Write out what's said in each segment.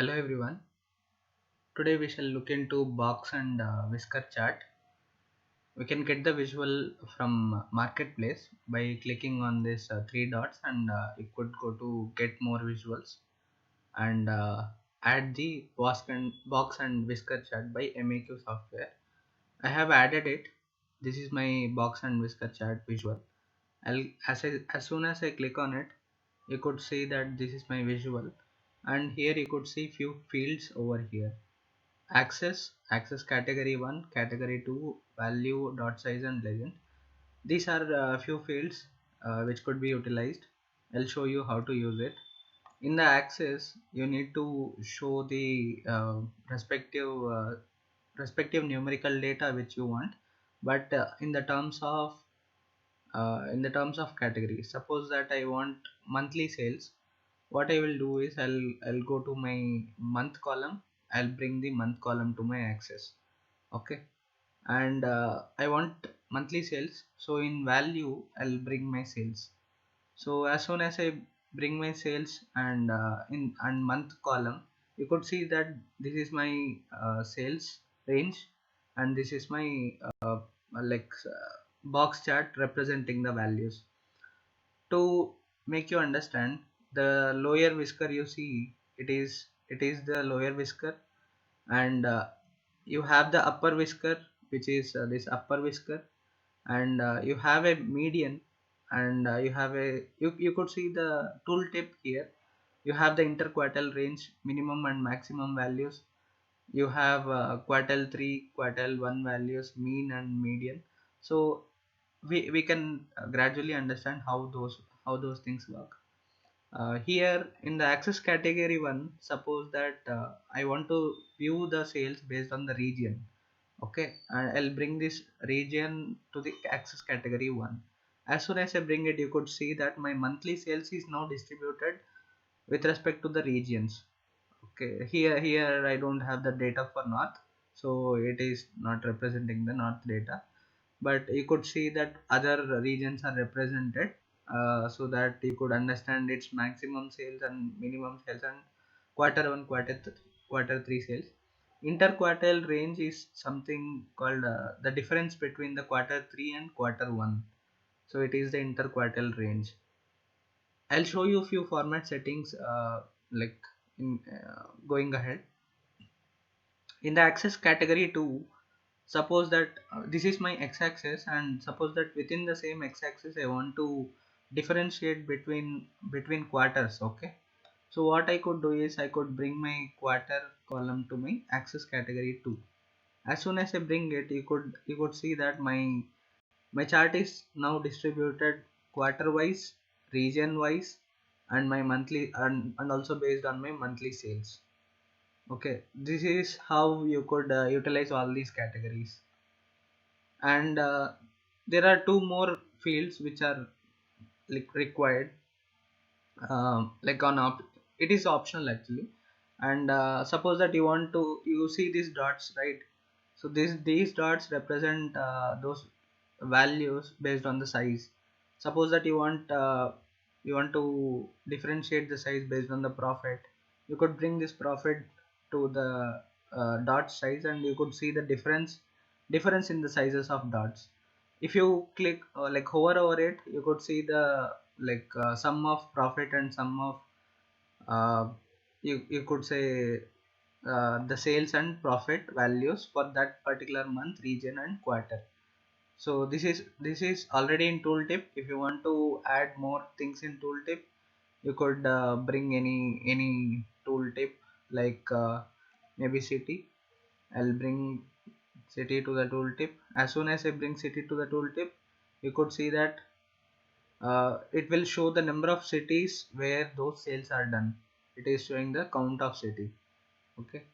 Hello everyone. Today we shall look into box and whisker chart. We can get the visual from marketplace by clicking on this three dots, and you could go to get more visuals and add the box and whisker chart by MAQ software. I have added it. This is my box and whisker chart visual. As soon as I click on it, you could see that this is my visual, and here you could see few fields over here. Access category 1, category 2, value, dot size and legend. These are few fields which could be utilized. I'll show you how to use it. In the access, you need to show the respective numerical data which you want, but in the terms of category. Suppose that I want monthly sales. What I will do is I'll go to my month column. I'll bring the month column to my access. Okay, and I want monthly sales, so in value I'll bring my sales. So as soon as I bring my sales and in and month column, you could see that this is my sales range, and this is my box chart representing the values. To make you understand, the lower whisker you see, it is the lower whisker, and you have the upper whisker, which is this upper whisker, and you have a median, and you could see the tooltip here. You have the interquartile range, minimum and maximum values. You have quartile 3, quartile 1 values, mean and median. So we can gradually understand how those things work. Here in the access category 1, suppose that I want to view the sales based on the region. Okay, and I'll bring this region to the access category 1. As soon as I bring it, you could see that my monthly sales is now distributed with respect to the regions. Okay, here I don't have the data for north, so it is not representing the north data, but you could see that other regions are represented, so that you could understand its maximum sales and minimum sales and quarter 1, quarter 3 sales. Interquartile range is something called the difference between the quarter 3 and quarter 1, so it is the interquartile range. I'll show you a few format settings, like in going ahead. In the axis category 2, suppose that this is my x-axis, and suppose that within the same x-axis I want to differentiate between quarters. Okay, so what I could do is I could bring my quarter column to my axis category 2. As soon as I bring it, you could see that my chart is now distributed quarter wise, region wise, and my monthly, and also based on my monthly sales. Okay, this is how you could utilize all these categories. And there are two more fields which are like required, like it is optional actually. And suppose that you see these dots, right? So these dots represent those values based on the size. Suppose that you want to differentiate the size based on the profit. You could bring this profit to the dot size, and you could see the difference in the sizes of dots. If you click like hover over it, you could see the sum of profit and sum of uh, you could say the sales and profit values for that particular month, region and quarter. So this is already in tooltip. If you want to add more things in tooltip, you could bring any tooltip, like maybe city. I'll bring city to the tooltip. As soon as I bring city to the tooltip, you could see that it will show the number of cities where those sales are done. It is showing the count of city. Okay,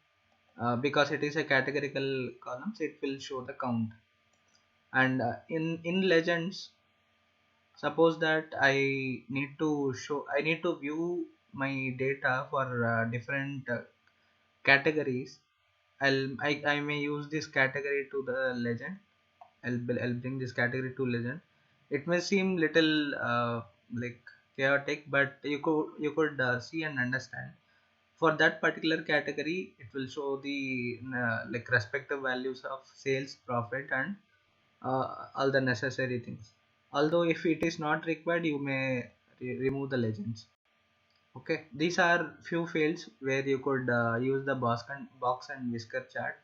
because it is a categorical columns, it will show the count. And in legends, suppose that I need to view my data for different categories. I may use this category to the legend. I'll bring this category to legend. It may seem little like chaotic, but you could see and understand. For that particular category, it will show the like respective values of sales, profit, and all the necessary things. Although if it is not required, you may remove the legends. Okay, these are few fields where you could use the box and whisker chart.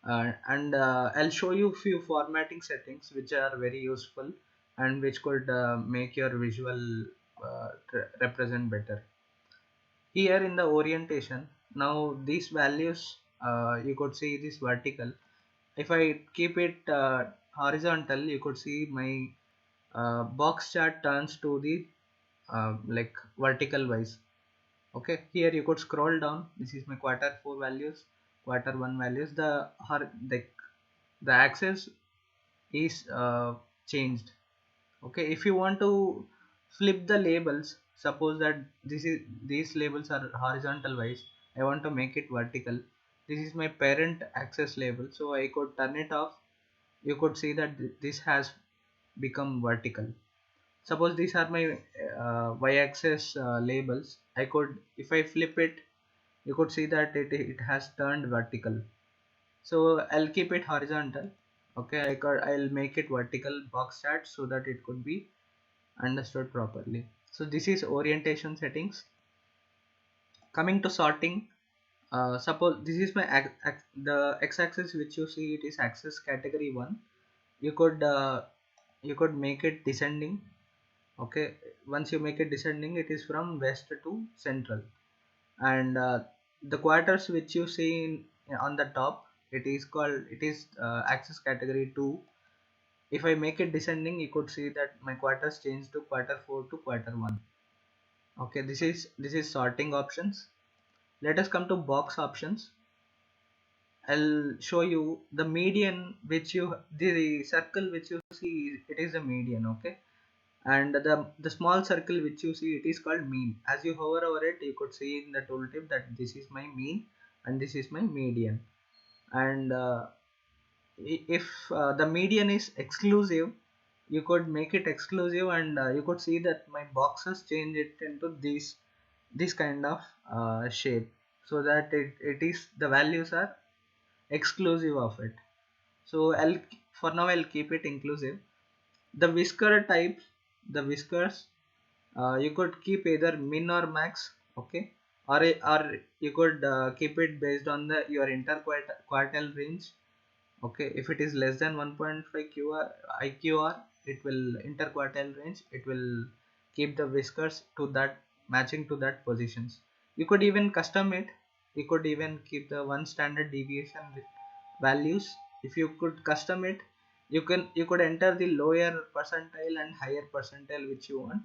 And I'll show you few formatting settings which are very useful and which could make your visual represent better. Here in the orientation, now these values, you could see this vertical. If I keep it horizontal, you could see my box chart turns to the like vertical wise. Okay, here you could scroll down. This is my quarter 4 values, quarter 1 values. The axis is changed. Okay, if you want to flip the labels, suppose that these labels are horizontal wise, I want to make it vertical. This is my parent access label, so I could turn it off. You could see that this has become vertical. Suppose these are my y-axis labels. I could, if I flip it, you could see that it has turned vertical. So I'll keep it horizontal. Okay, I'll make it vertical box chart so that it could be understood properly. So this is orientation settings. Coming to sorting, suppose this is my the x-axis which you see, it is axis category 1. You could make it descending. Okay, once you make it descending, it is from west to central. And the quarters which you see on the top, it is axis category 2. If I make it descending, you could see that my quarters change to quarter 4 to quarter 1. Okay, this is sorting options. Let us come to box options. I'll show you the median, which you the circle which you see, it is the median. Okay, and the small circle which you see, it is called mean. As you hover over it, you could see in the tooltip that this is my mean and this is my median. And if the median is exclusive, you could make it exclusive, and you could see that my boxes change it into this kind of shape, so that it is the values are exclusive of it. So I'll, for now I'll keep it inclusive. The whisker types, the whiskers, you could keep either min or max. Okay, or you could keep it based on the your interquartile range. Okay, if it is less than 1.5 qr iqr, it will interquartile range, it will keep the whiskers to that, matching to that positions. You could even custom it. You could even keep the one standard deviation with values. If you could custom it, you could enter the lower percentile and higher percentile which you want.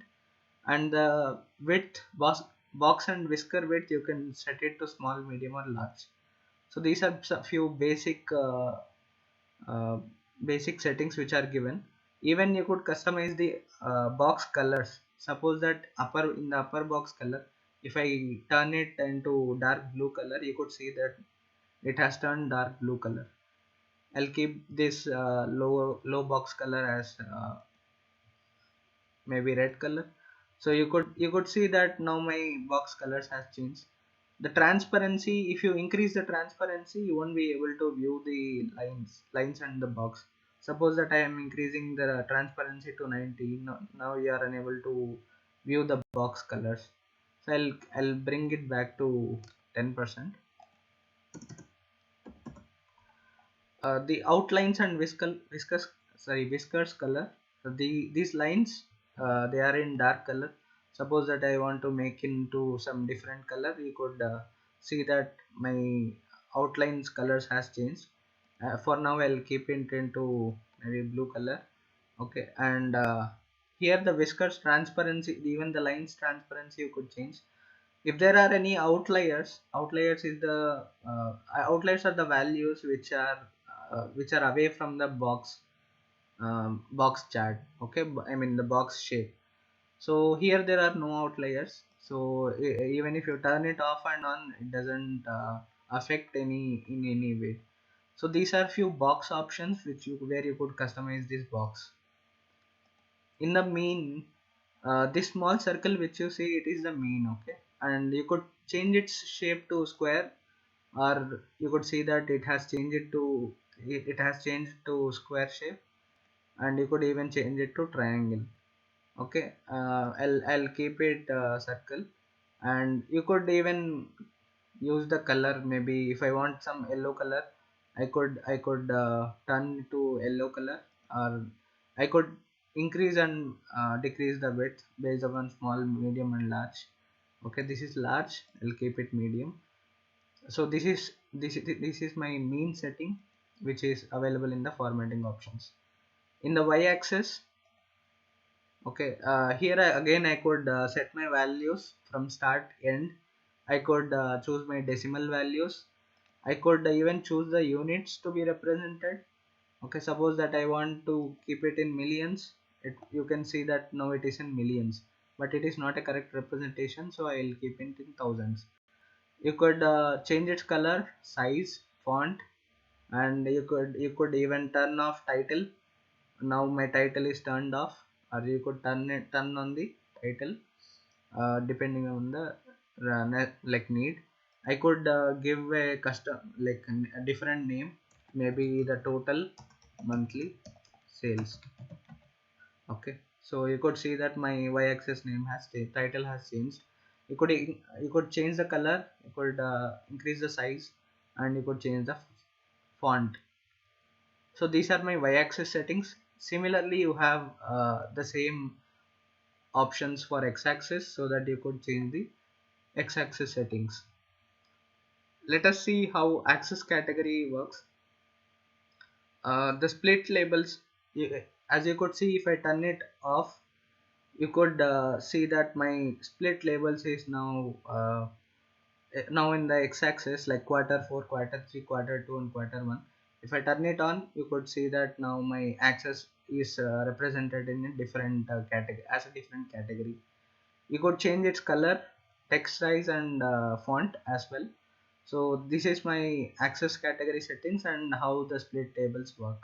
And the width, box and whisker width, you can set it to small, medium, or large. So these are some few uh, basic settings which are given. Even you could customize the box colors. Suppose that in the upper box color, if I turn it into dark blue color, you could see that it has turned dark blue color. I'll keep this low box color as maybe red color. So you could see that now my box colors has changed. The transparency, if you increase the transparency, you won't be able to view the lines and the box. Suppose that I am increasing the transparency to 90. Now you are unable to view the box colors. So I'll bring it back to 10%. The outlines and whiskers color. So these lines, they are in dark color. Suppose that I want to make into some different color, you could see that my outlines colors has changed. For now I'll keep it into maybe blue color. Okay, and here the whiskers transparency, even the lines transparency, you could change. If there are any outliers is the outliers are the values which are away from the box chart. Okay, I mean the box shape. So here there are no outliers, so even if you turn it off and on, it doesn't affect in any way. So these are few box options where you could customize this box. In the mean, this small circle which you see, it is the mean. Okay, and you could change its shape to square, or you could see that it has changed to square shape, and you could even change it to triangle. Okay, I'll keep it circle, and you could even use the color. Maybe if I want some yellow color, I could turn to yellow color, or I could increase and decrease the width based upon small, medium and large. Okay, this is large, I'll keep it medium. So this is my mean setting, which is available in the formatting options. In the y-axis, okay, here again I could set my values from start end. I could choose my decimal values. I could even choose the units to be represented. Okay, suppose that I want to keep it in millions. You can see that now it is in millions, but it is not a correct representation, so I will keep it in thousands. You could change its color, size, font, and you could even turn off title. Now my title is turned off, or you could turn on the title, depending on the like need. I could give a custom, like a different name, maybe the total monthly sales. Okay, so you could see that my y-axis name has changed, title has changed. You could change the color, you could increase the size, and you could change the font. So these are my y-axis settings. Similarly, you have the same options for x-axis, so that you could change the x-axis settings. Let us see how axis category works. The split labels, as you could see, if I turn it off, you could see that my split labels is now in the x-axis, like quarter 4, quarter 3, quarter 2 and quarter 1. If I turn it on, you could see that now my axis is represented in a different category, as a different category. You could change its color, text size and font as well. So this is my axis category settings and how the split tables work.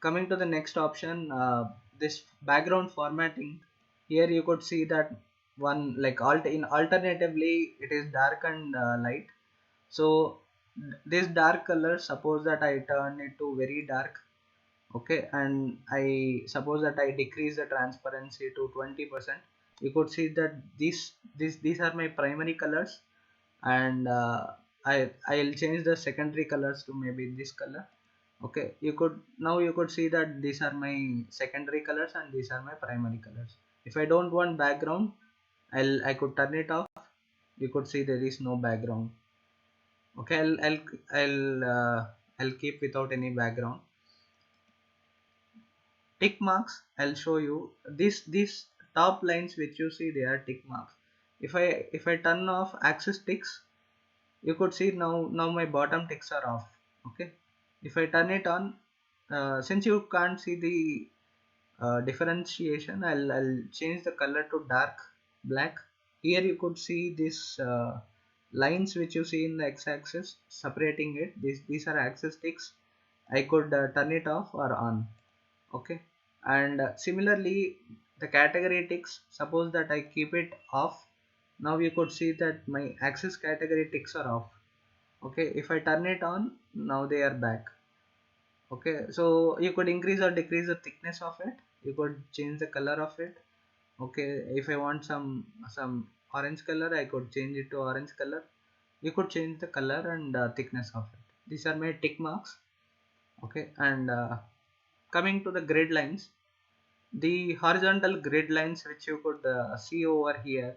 Coming to the next option, this background formatting. Here you could see that one, like alternatively it is dark and light. So this dark color, suppose that I turn it to very dark. Okay, and I suppose that I decrease the transparency to 20%. You could see that these are my primary colors, and I'll change the secondary colors to maybe this color. Okay, you could see that these are my secondary colors and these are my primary colors. If I don't want background, I could turn it off. You could see there is no background. Okay, I'll keep without any background. Tick marks, I'll show you. These top lines which you see, they are tick marks. If I turn off axis ticks, you could see now my bottom ticks are off. Okay, if I turn it on, since you can't see the differentiation, I'll change the color to dark black. Here you could see this lines which you see in the x-axis separating it. These are axis ticks. I could turn it off or on. Okay, and similarly the category ticks, suppose that I keep it off. Now you could see that my axis category ticks are off. Okay, if I turn it on, now they are back. Okay, so you could increase or decrease the thickness of it. You could change the color of it. Okay, if I want some orange color, I could change it to orange color. You could change the color and thickness of it. These are my tick marks. Okay, and coming to the grid lines, the horizontal grid lines which you could see over here,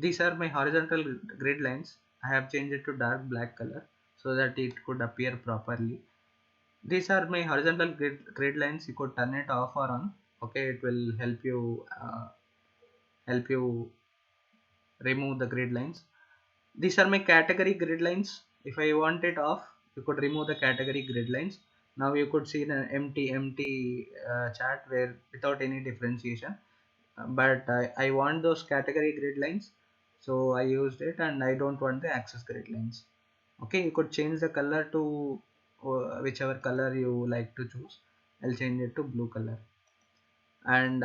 these are my horizontal grid lines. I have changed it to dark black color so that it could appear properly. These are my horizontal grid lines. You could turn it off or on. Okay, it will help you remove the grid lines. These are my category grid lines. If I want it off, you could remove the category grid lines. Now you could see an empty chart where without any differentiation. But I want those category grid lines, so I used it, and I don't want the axis grid lines. Okay, you could change the color to whichever color you like to choose. I'll change it to blue color. And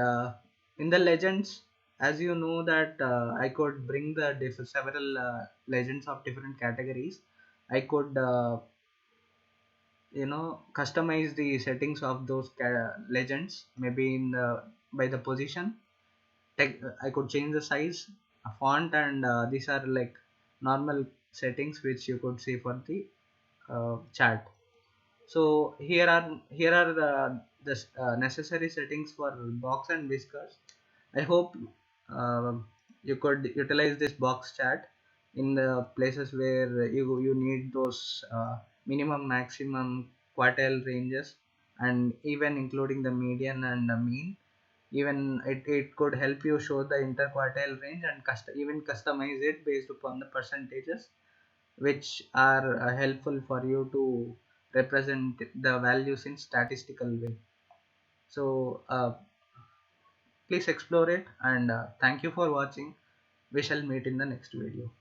in the legends, as you know that I could bring the several legends of different categories. I could customize the settings of those legends, maybe in the by the position. I could change the size, a font, and these are like normal settings which you could see for the chat. So here are the necessary settings for box and whiskers. I hope uh, you could utilize this box chat in the places where you need those minimum maximum quartile ranges, and even including the median and the mean. Even it could help you show the interquartile range and even customize it based upon the percentages, which are helpful for you to represent the values in statistical way. So please explore it, and thank you for watching. We shall meet in the next video.